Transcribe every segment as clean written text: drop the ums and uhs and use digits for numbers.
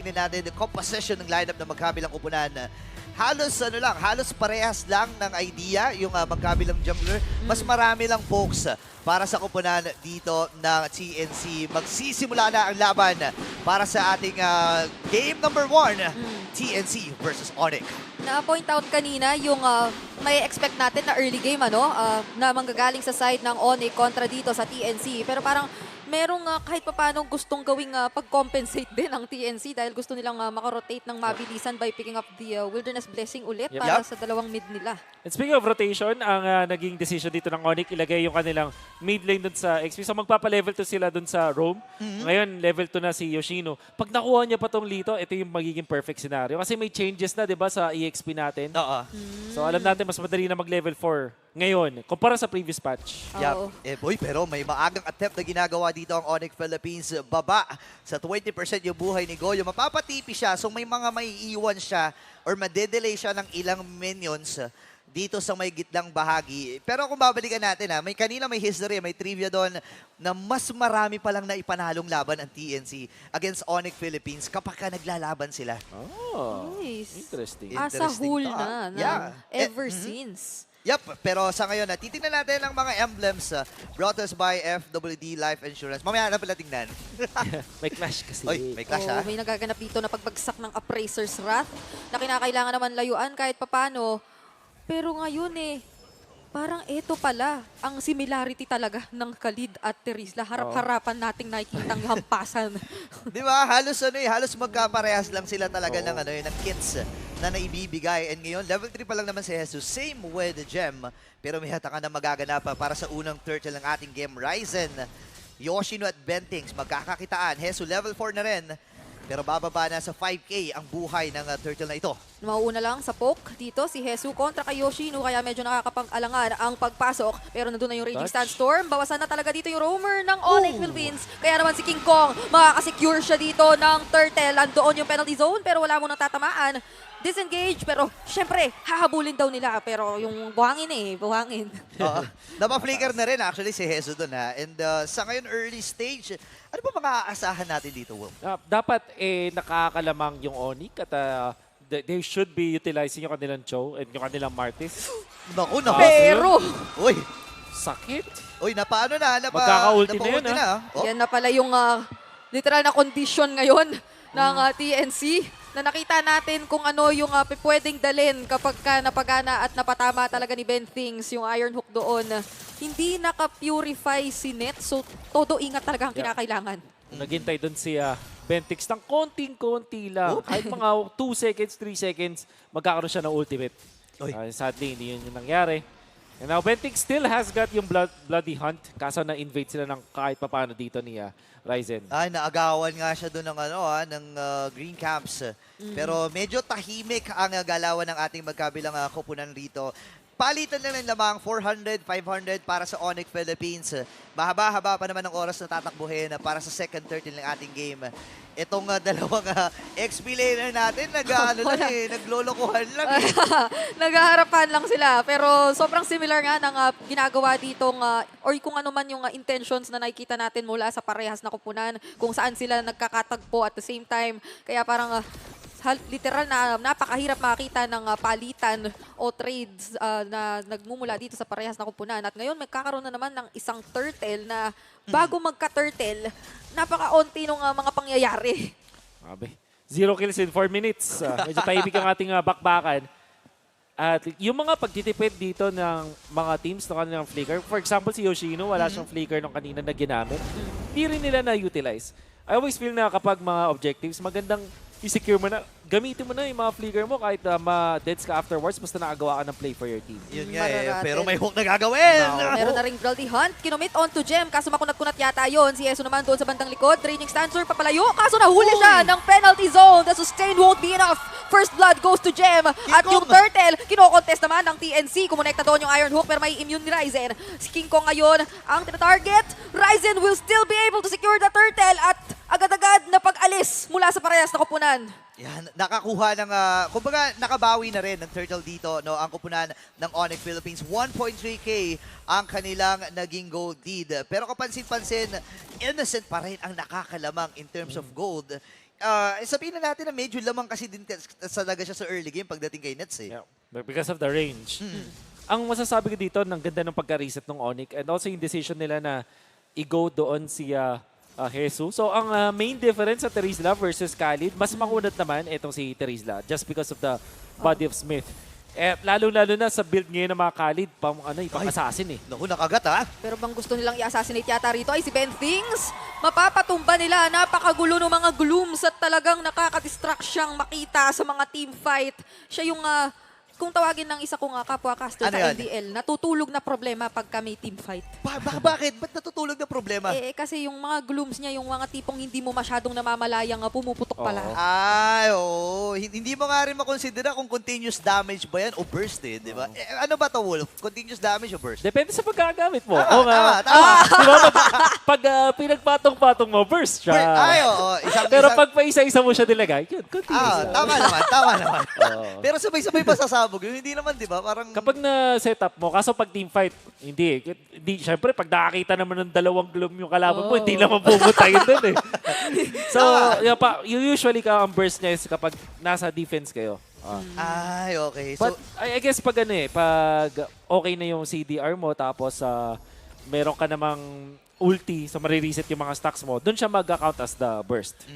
Tingnan natin the composition ng lineup ng magkabilang upunan. Halos parehas lang ng idea yung magkabilang jungler. Mas marami lang folks para sa kupunan dito ng TNC. Magsisimula na ang laban para sa ating game number 1, TNC versus Onyx. Na-point out kanina yung may expect natin na early game na manggagaling sa side ng Onyx kontra dito sa TNC. Pero parang merong kahit papaano gustong gawing pag-compensate din ang TNC dahil gusto nilang makarotate ng mabilisan by picking up the Wilderness Blessing ulit para sa dalawang mid nila. And speaking of rotation, ang naging decision dito ng Onyx, ilagay yung kanilang mid lane dun sa XP. So magpapa-level 2 sila dun sa Roam. Ngayon, level 2 na si Yoshino. Pag nakuha niya pa tong Lito, ito yung magiging perfect scenario. Kasi may changes na, di ba, sa EXP natin. Oo. So alam natin, mas madali na mag-level 4 ngayon, kumpara sa previous patch. Oo. Boy, pero may maagang attempt na ginagawa dito ang Onyx Philippines. Baba sa 20% yung buhay ni Goyo. Mapapatipi siya, so may mga maiiwan siya or madedelay siya ng ilang minions dito sa may gitlang bahagi. Pero kung babalikan natin, may kanina may history, may trivia doon na mas marami pa lang na ipanalong laban ang TNC against Onyx Philippines kapag ka naglalaban sila. Oh, Nice. interesting. As a Interesting whole thought. na Yeah. ever since. Yep, pero sa ngayon, titignan natin ang mga emblems brought us by FWD Life Insurance. Mamaya na pala tingnan. May clash kasi. Oy, may clash May nagaganap dito na pagbagsak ng Appraiser's Wrath na kinakailangan naman layuan kahit papano. Pero ngayon parang ito pala ang similarity talaga ng Khalid at Terizla. Harap-harapan nating nakikitang hampasan. Di ba? Halos magkaparehas lang sila talaga ng ng kits na naibibigay. And ngayon, level 3 pa lang naman si Jesus. Same with Gem. Pero may hatakan na magaganap para sa unang turtle ng ating game. Ryzen, Yoshino at Bentings magkakakitaan. Jesus level 4 na rin. Pero bababa na sa 5K ang buhay ng turtle na ito. Mauuna lang sa poke dito si Jesus kontra kay Yoshino kaya medyo nakakapang-alangan ang pagpasok. Pero nandun na yung Raging Sandstorm. Bawasan na talaga dito yung roamer ng Onyx Philippines. Kaya naman si King Kong makakasecure siya dito ng turtle. Andoon yung penalty zone pero wala munang tatamaan. Disengage pero syempre hahabulin daw nila pero yung buhangin. Oo. Napa-flicker na rin actually si Jesus doon And sa ngayon early stage, ano ba mga aasahan natin dito, Will? Dapat nakakalamang yung Onyx at they should be utilizing yung kanilang Cho and yung kanilang Martis. Naku. Pero Uy, Sakit. napaano na? Magkaka-ulti na yun, Oh. yan na pala yung literal na condition ngayon ng TNC na nakita natin kung ano yung pwedeng dalin kapag ka napagana at napatama talaga ni Ben Things yung Iron Hook doon. Hindi naka-purify si Net, so todo ingat talaga ang kinakailangan. Naghintay doon si Bentix ng konting-konti lang. Kahit mga 2 seconds, 3 seconds, magkakaroon siya ng ultimate. Sadly, hindi yun yung nangyari. And now, Bentix still has got yung Bloody Hunt. Kaso na-invade sila ng kahit papaano dito ni Ryzen. Naagawan nga siya doon ng Green Camps. Pero medyo tahimik ang galawan ng ating magkabilang koponan rito. Palitan na lang lamang 400, 500 para sa Onyx Philippines. Mahaba-haba pa naman ang oras na tatakbuhin para sa second turtle ng ating game. Itong dalawang XP laner natin, naglolokohan lang. Naghaharapan lang sila. Pero sobrang similar nga ng ginagawa ditong, or kung ano man yung intentions na nakikita natin mula sa parehas na kupunan, kung saan sila nagkakatagpo at the same time. Kaya parang literal na napakahirap makita ng palitan o trades na nagmumula dito sa parehas na kupunan. At ngayon, magkakaroon na naman ng isang turtle na bago magka-turtle, napaka-onti ng mga pangyayari. Sabi, 0 kills in 4 minutes. Medyo tahimik ang ating bakbakan. At yung mga pagtitipid dito ng mga teams na kanilang flicker, for example, si Yoshino, wala siyang flicker nung kanina na ginamit. Hindi rin nila na-utilize. I always feel na kapag mga objectives, magandang i-secure mo na, gamitin mo na yung mga flicker mo kahit ma-deads ka afterwards, basta nakagawa ka ng play for your team. Yun nga pero may hook na gagawin. Meron na ring Bloody Hunt, kinomit on to Gem, kaso makunat-kunat yata yon. Si Eso naman doon sa bandang likod, Raging Stancer, papalayo, kaso nahuli siya ng penalty zone. The sustain won't be enough. First blood goes to Gem. At yung turtle, kinokontest naman ng TNC. Kumonekta doon yung Iron Hook pero may immune ni Ryzen. Si King Kong ngayon ang tinatarget. Ryzen will still be able to secure the turtle at agad-agad na pag-alis mula sa parehas na kupunan. Yan, nakakuha ng, kumbaga nakabawi na rin ng turtle dito, ang kupunan ng Onyx Philippines. 1.3K ang kanilang naging gold lead. Pero kapansin-pansin, innocent pa rin ang nakakalamang in terms of gold. sabihin na natin na medyo lamang kasi din talaga siya sa early game pagdating kay Nets eh. Yeah. Because of the range. Ang masasabi ko dito, ng ganda ng pagka-reset ng Onyx and also yung decision nila na i-go doon si Jesus. So, ang main difference sa Terizla versus Khalid, mas makunat naman itong si Terizla just because of the body of Smith. Lalo-lalo na sa build ngayon ng mga Khalid, pang-assassin eh. Naku, nakagat ha. Pero bang gusto nilang i-assassinate yata rito ay si Ben Things. Mapapatumba nila. Napakagulo ng mga glooms at talagang nakaka-distract siyang makita sa mga team fight. Siya yung, kung tawagin ng isa kong kapwa caster Ano sa yan? LDL, natutulog na problema pag kami team fight. Bakit? Ba't natutulog na problema? Kasi yung mga glooms niya, yung mga tipong hindi mo masyadong namamalayang pumuputok pala. Oo. Ay, oo. Hindi mo nga rin makonsidera kung continuous damage ba yan o burst eh, di ba? Ano ba to, Wolf? Continuous damage o burst? Depende sa pagkagamit mo. Tama, Oo nga. tama. Di ba, pag pinagpatong-patong mo, burst siya. Ay, oo. Pero pag pa isa-isa mo siya nilagay, yun, continuous. tama naman. Oo. Pero sabay-sabay pa sasabog yun. Hindi naman, di ba? Parang... Kapag na-set up mo, kaso pag team fight, hindi. Siyempre, pag nakakita naman ng dalawang gloom yung kalaban mo, hindi naman pumutayin doon eh. So, usually ang burst niya is kapag nasa defense kayo. Ay, okay. But So, I guess pag pag okay na yung CDR mo, tapos meron ka namang ulti, so marireset yung mga stacks mo, doon siya mag-count as the burst.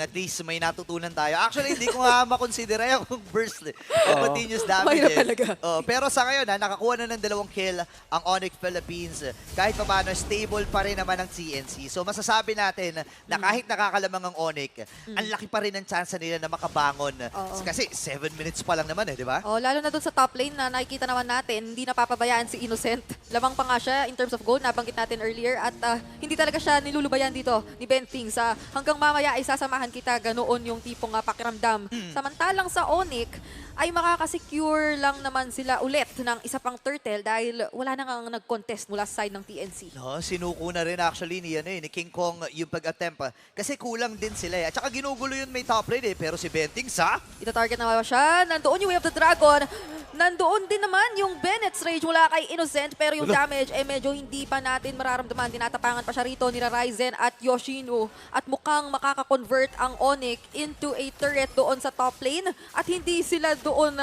at least may natutunan tayo. Actually, hindi ko nga makonsidera yung burst eh. O continuous damage Mahirap eh. talaga. Pero sa ngayon, nakakuha na ng 2 kill ang Onyx Philippines. Kahit pa paano, stable pa rin naman ang CNC. So masasabi natin na kahit nakakalamang ang Onyx, ang laki pa rin ang chance nila na makabangon. Oo. Kasi 7 minutes pa lang naman eh, di ba? Oh, lalo na doon sa top lane na nakikita naman natin, hindi napapabayaan si Innocent. Lamang pa nga siya in terms of gold, nabanggit natin earlier. At hindi talaga siya nilulubayan dito ni Ben Things. Hanggang mamaya ay sasamahan kita, ganoon yung tipong pakiramdam. Samantalang sa Onyx, ay makakasecure lang naman sila ulit ng isa pang turtle dahil wala na ngang nag-contest mula sa side ng TNC. No, sinuko na rin actually ni King Kong yung pag-attempt. Kasi kulang din sila eh. At saka ginugulo yun may top lane eh. Pero si Benting sa... Ita-target na siya. Nandoon yung Way of the Dragon. Nandoon din naman yung Bennett's Rage mula kay Innocent. Pero yung damage ay medyo hindi pa natin mararamdaman. Tinatapangan pa siya rito ni Ryzen at Yoshino. At mukhang makaka-convert ang Onyx into a turret doon sa top lane. At hindi sila doon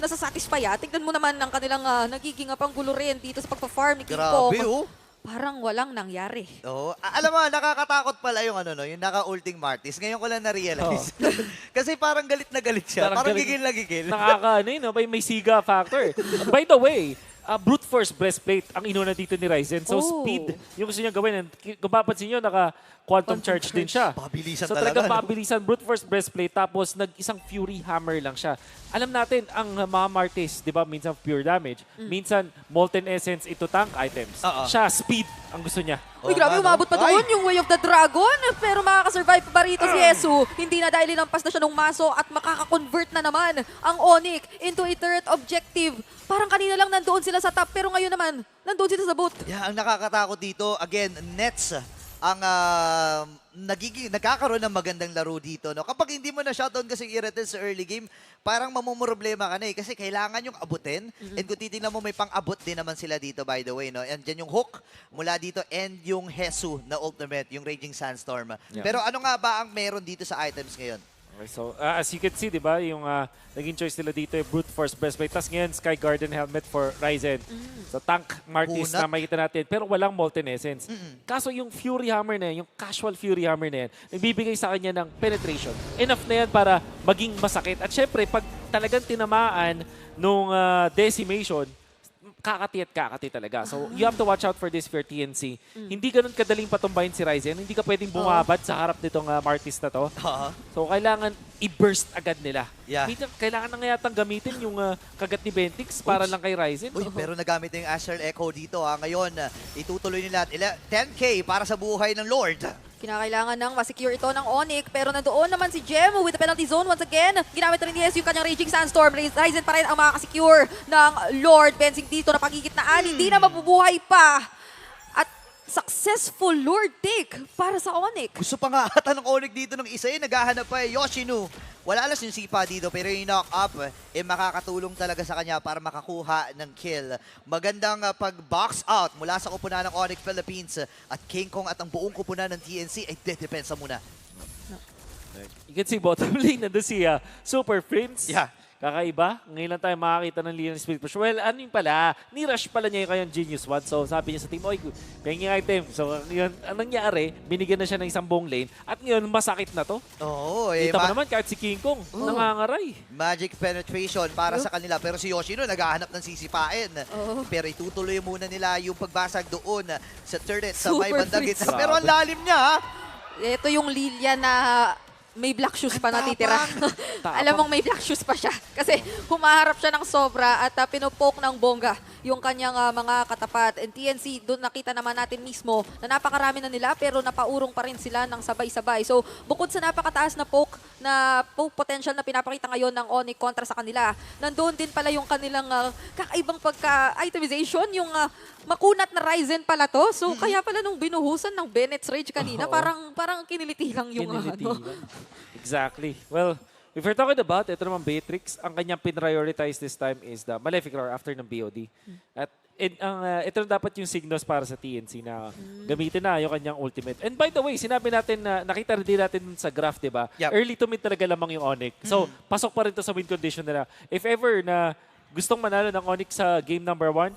nasasatisfy. Tignan mo naman ang kanilang nagiging panggulo rin dito sa pagpa-farm ni King Kong. Grabe oh. Parang walang nangyari. Oo. Alam mo, nakakatakot pala yung naka-ulting Martis. Ngayon ko lang na-realize. Kasi parang galit na galit siya. Parang galit. gigil na gigil. May siga factor. By the way, brute force breastplate ang inuna dito ni Ryzen. So speed, yung gusto niya gawin. And kung papansin nyo, naka-quantum charge din siya. Pabilisan So talaga. talagang pabilisan, brute force breastplate, tapos nag-isang fury hammer lang siya. Alam natin, ang mga Martis, di ba, minsan pure damage, minsan molten essence into tank items. Siya, speed ang gusto niya. Uy, grabe, umabot pa doon yung Way of the Dragon. Pero makakasurvive pa ba rito si Yesu? Hindi na dahil linampas na siya ng maso at makaka-convert na naman ang Onyx into a turret objective. Parang kanina lang nandoon sila sa top, pero ngayon naman, nandoon sila sa boot. Yeah, ang nakakatakot dito, again, Nets ang nagkakaroon ng magandang laro dito. No? Kapag hindi mo na shutdown kasi Irretel sa early game, parang mamumroblema ka na eh. Kasi kailangan yung abutin. And kung titingnan mo, may pang-abot din naman sila dito, by the way. No? And dyan yung hook mula dito and yung Hesu na ultimate, yung Raging Sandstorm. Yeah. Pero ano nga ba ang meron dito sa items ngayon? Okay, so as you can see, di ba, yung naging choice nila dito yung brute force breastplate. Tapos ngayon, Sky Garden helmet for Ryzen. So tank Martis Kunat. na makita natin, pero walang molten essence. Kaso yung Fury Hammer na yan, yung casual Fury Hammer na yan, nagbibigay sa kanya ng penetration. Enough na yan para maging masakit. At syempre, pag talagang tinamaan nung decimation, kakati at kakati talaga. So, you have to watch out for this for TNC. Hindi ganun kadaling patumbahin si Ryzen. Hindi ka pwedeng bumabad sa harap nitong Martis na to. So, kailangan i-burst agad nila. Yeah. Kailangan na nga yatang gamitin yung kagat ni Bentix para lang kay Ryzen. Uy, pero nagamit na yung Astral Echo dito. Ngayon, itutuloy nila 10K para sa buhay ng Lord. Kinakailangan ng masecure ito ng Onyx, pero nandoon naman si Gem with the penalty zone once again. Ginamit na rin ni Yes yung kanyang Raging Sandstorm. Ryzen pa rin ang makakasecure ng Lord. Bensing dito na pagigitnaan, hindi na mabubuhay pa. At successful Lord take para sa Onyx. Gusto pa nga ata ng Onyx dito ng isa naghahanap pa Yoshino. Wala alas yung sipa dito pero yung knock-up makakatulong talaga sa kanya para makakuha ng kill. Magandang pag-box out mula sa kupunan ng Onyx Philippines at King Kong at ang buong kupunan ng TNC ay dedepensa muna. You can see bottom lane, nandun si Super Prince. Yeah. Kakaiba. Ngayon lang tayo makakita ng Leon Spirit Push. Well, ano yung pala? Nirush pala niya yung kayong Genius 1. So, sabi niya sa team, oy, penging item. So, yun, anong nangyari? Binigyan na siya ng isang buong lane. At ngayon, masakit na to. Oo, Kita mo naman, kahit si King Kong, nangangaray. Magic penetration para sa kanila. Pero si Yoshino naghahanap ng sisipain. Oo. Pero itutuloy muna nila yung pagbasag doon sa turret sa may Super bandang freaks. gitna. Pero ang lalim niya, ha? Ito yung Lilia na may black shoes pa natitira. Tapang. Alam mong may black shoes pa siya. Kasi humaharap siya ng sobra at pinupoke ng bongga yung kanyang mga katapat. And TNC, doon nakita naman natin mismo na napakarami na nila pero napaurong pa rin sila ng sabay-sabay. So bukod sa napakataas na poke potential na pinapakita ngayon ng Onyx kontra sa kanila, nandoon din pala yung kanilang kakaibang pagka-itemization, yung makunat na Ryzen pala to. So kaya pala nung binuhusan ng Bennett's Rage kanina, Oo. parang kiniliti lang yung Kinilitigan. Exactly. Well, if we're talking about, ito naman Beatrix, ang kanyang pinrioritize this time is the Malefic Roar after ng BOD. At ito na dapat yung signals para sa TNC na gamitin na yung kanyang ultimate. And by the way, sinabi natin na nakita rin natin sa graph, di ba? Yep. Early to mid talaga lamang yung Onyx. So, pasok pa rin to sa win condition nila. If ever na gustong manalo ng Onyx sa game number 1,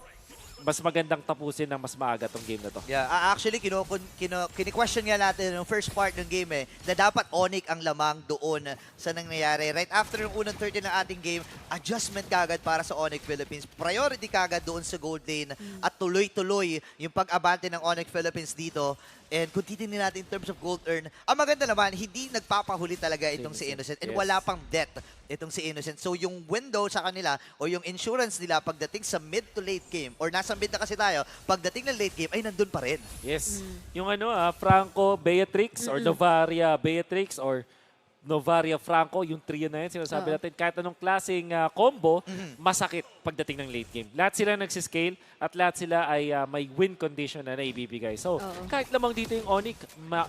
mas magandang tapusin ng mas maaga tong game na to. Yeah, actually, kini-question nga natin yung first part ng game na dapat Onyx ang lamang doon sa nangyayari. Right after yung unang 30 ng ating game, adjustment kagad para sa Onyx Philippines. Priority kagad doon sa gold lane at tuloy-tuloy yung pag-abante ng Onyx Philippines dito. And kung titingnan natin in terms of gold earn, ang maganda naman, hindi nagpapahuli talaga itong si Innocent. And Yes. wala pang death itong si Innocent. So yung window sa kanila o yung insurance nila pagdating sa mid to late game or nasa mid na kasi tayo, pagdating ng late game ay nandun pa rin. Yes. Yung Franco Beatrix or Novaria Beatrix or Novaria Franco, yung trio na yun, sinasabi natin, kahit anong klaseng combo, masakit pagdating ng late game. Lahat sila nagsiscale at lahat sila ay may win condition na naibibigay. So, kahit lamang dito yung Onyx,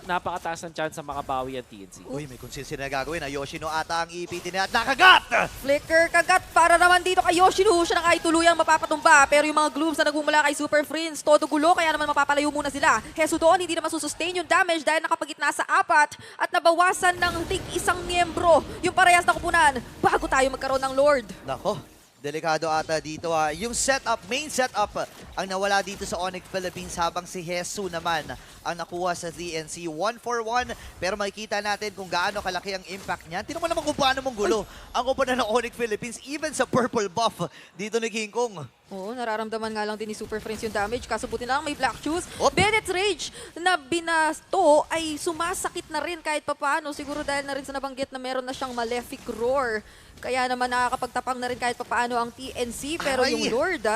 napakataas ng chance na makabawi ang TNC. Uy, may consistency na gagawin. Yoshino ata ang ipitin niya at nakagat! Flicker kagat para naman dito kay Yoshino. Siya na ay tuluyang mapapatumba. Pero yung mga glooms na nagmumula kay Super Prince, todo gulo. Kaya naman mapapalayo muna sila. Hesu doon, hindi naman susustain yung damage dahil nakapagitna sa 4 at nabawasan ng isang miyembro yung parehas na kupunan bago tayo magkaroon ng Lord. Nako, delikado ata dito. Yung setup, main setup, ang nawala dito sa Onyx Philippines habang si Hesu naman ang nakuha sa TNC. 1-for-1, pero makikita natin kung gaano kalaki ang impact niyan. Tingnan mo naman kung paano mong gulo ang kupunan ng Onyx Philippines, even sa purple buff dito ni King Kong. Oo, nararamdaman nga lang din ni Super Prince yung damage. Kaso buti na lang may Black Shoes. Op. Bennett's Rage na binasto ay sumasakit na rin kahit papaano. Siguro dahil na rin sa nabanggit na meron na siyang Malefic Roar. Kaya naman nakakapagtapang na rin kahit papaano ang TNC. Pero Aray! yung Lord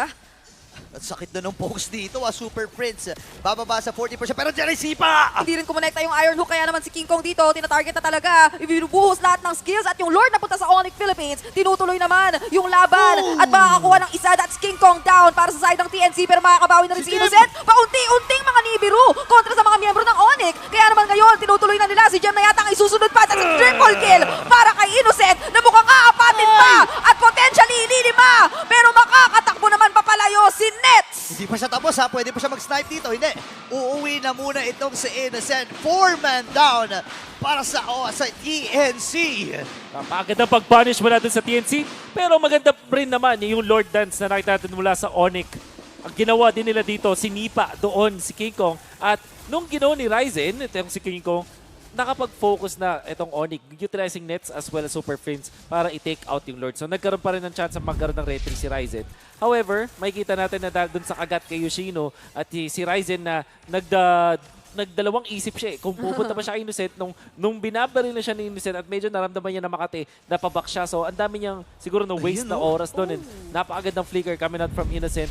At sakit na ng pokes dito, Super Prince. Bababa sa 40%, pero dyan ay sipa! hindi rin kumonekta yung Iron Hook. Kaya naman si King Kong dito, tinatarget na talaga. Ibinubuhos lahat ng skills. At yung Lord na punta sa Onyx Philippines, tinutuloy naman yung laban. At makakakuha ng isa. That's King Kong down para sa side ng TNC. Pero makakabawi na rin si Innocent. Paunti-unting mga Nibiru kontra sa mga miyembro ng Onyx. Kaya naman ngayon, tinutuloy na nila. Si Gem na yata ang isusunod pa. That's a triple kill para kay Innocent na mukhang aapatin pa. At potentially lilima. Pero makakatakbo naman papalayo si Nets. Hindi pa siya tapos ha, pwede pa siya mag-snipe dito. Hindi, uuwi na muna itong si Innocent. 4-man down para sa TNC. Napakaganda pag-punish mo natin sa TNC. Pero maganda rin naman yung Lord Dance na nakita natin mula sa Onyx. Ang ginawa din nila dito, sinipa doon si King Kong. At nung ginawa ni Ryzen, itong si King Kong, nakapag-focus na itong Onyx, utilizing Nets as well as Super Prince para i-take out yung Lord. So nagkaroon pa rin ng chance na magkaroon ng retry si Ryzen. However, makikita natin na dahil dun sa kagat kay Yoshino at si Ryzen na nagdalawang isip siya kung pupunta pa siya kay Innocent nung binabaril na siya ni Innocent at medyo naramdaman niya na Makati, napabak siya. So ang dami niyang siguro na waste na oras doon. And napakagandang flicker coming out from Innocent.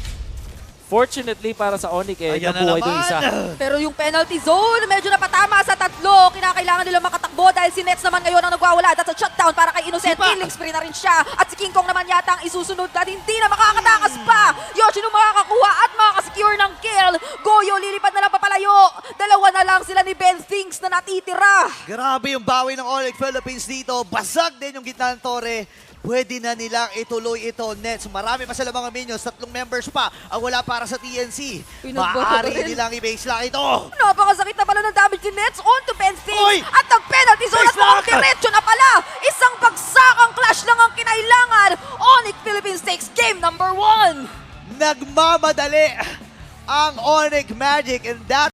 Fortunately para sa Onyx, Ayan na nabuhay doon naman. isa. Pero yung penalty zone, medyo napatama sa tatlo. Kinakailangan nila makatakbo dahil si Nets naman ngayon ang nagwawala. That's a shutdown para kay Innocent. Sipa. Killing spree na rin siya. At si King Kong naman yata ang isusunod at hindi na makakatakas pa. Yoshino makakakuha at makakasecure ng kill. Goyo lilipad na lang papalayo. Dalawa na lang sila ni Ben Things na natin matitira. Grabe yung bawi ng Onyx Philippines dito. Basag din yung gitna ng Torre. Pwede na nilang ituloy ito, Nets. Marami pa sila mga minions. 3 members pa ang wala para sa TNC. Pinagboto Maaari rin. nilang i-base lang ito. Napakasakit na pala ng damage ni Nets on to Ben Oy! Stings. At ang penalty zone at Nice block! mukhang diretso na pala. Isang bagsakang clash lang ang kinailangan. Onyx Philippines takes game number 1. Nagmamadali ang Onyx Magic and that